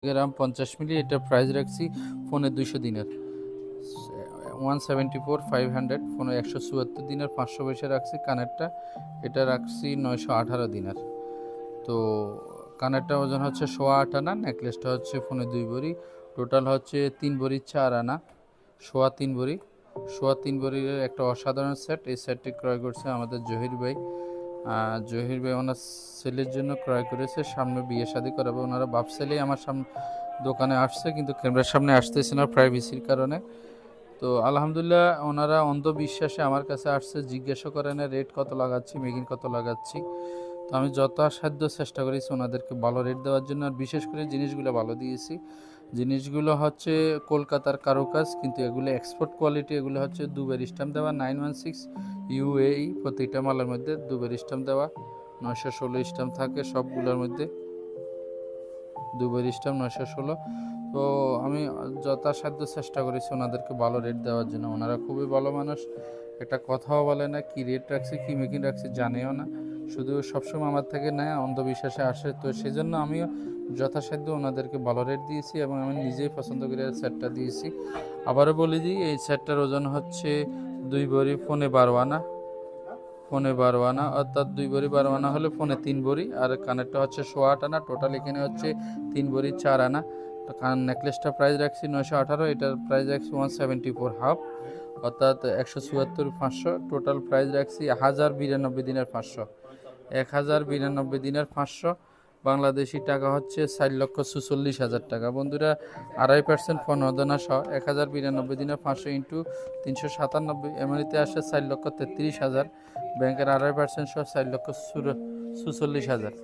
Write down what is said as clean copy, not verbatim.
গ্রাম 50 মিলি, এটা প্রাইস রাখছি ফোনে 200 দিনের 174 500, ফোনে 174 দিনের 500 পয়সা রাখছি। কানেরটা এটা রাখছি 918 দিনের। তো কানেরটা ওজন হচ্ছে 8.5 আনা, নেকলেসটা হচ্ছে ফোনে 2 ভরি, টোটাল হচ্ছে 3 ভরি 4 আনা, 3.5 ভরি, 3.5 ভরির একটা অসাধারণ সেট। এই সেটটি ক্রয় করছে আমাদের জহির ভাই। জহির ভাই ওনার ছেলের জন্য ক্রয় করেছে, সামনে বিয়ে শাদী করাবে। ওনারা বাপ ছেলেই আমার সামনে দোকানে আসছে, কিন্তু ক্যামেরার সামনে আসতেছে না প্রাইভেসির কারণে। তো আলহামদুলিল্লাহ ওনারা অন্ধবিশ্বাসে আমার কাছে আসছে, জিজ্ঞাসা করে না রেট কত লাগাচ্ছি, মেকিং কত লাগাচ্ছি। তো আমি যথাসাধ্য চেষ্টা করেছি ওনাদেরকে ভালো রেট দেওয়ার জন্য, আর বিশেষ করে জিনিসগুলো ভালো দিয়েছি। জিনিসগুলো হচ্ছে কলকাতার কারুকাজ, কিন্তু এগুলো এক্সপোর্ট কোয়ালিটি। এগুলো হচ্ছে দুবার স্ট্যাম্প দেওয়া 916 UAE, প্রতিটা মালের মধ্যে দুবার স্ট্যাম্প দেওয়া। 916 স্ট্যাম্প থাকে সবগুলোর মধ্যে, দুবার স্ট্যাম্প 916। তো আমি যথাসাধ্য চেষ্টা করেছি ওনাদেরকে ভালো রেট দেওয়ার জন্য। ওনারা খুবই ভালো মানুষ, একটা কথাও বলে না, কি রেট রাখছি কি মেকিং রাখছি জানেও না, শুধু সবসময় আমার থেকে নেয়, অন্ধবিশ্বাসে আসে। তো সেই জন্য আমিও যথাসাধ্য ওনাদেরকে ভালো রেট দিয়েছি, এবং আমি নিজেই পছন্দ করে সেটটা দিয়েছি। আবারও বলে দিই, এই সেটটার ওজন হচ্ছে 2 ভরি ফোনে 12 আনা, ফোনে 12 আনা, অর্থাৎ 2 ভরি 12 আনা হলে ফোনে 3 ভরি, আর কানেরটা হচ্ছে 8.5 আনা, টোটাল এখানে হচ্ছে 3 ভরি 4 আনা। তো নেকলেসটা প্রাইস রাখছি 918, এটার প্রাইস রাখছি 174 হাফ, অর্থাৎ 174 500, টোটাল প্রাইস রাখছি 1092 দিনের 500, 1092 দিনের 500, বাংলাদেশি টাকা হচ্ছে 4,46,000 টাকা। বন্ধুরা 2.5% প্রণোদনা সহ 1092 দিনের 500 ইন্টু 397, এমনিতে আসে 4,33,000, ব্যাংকের 2.5% সহ 4,46,000।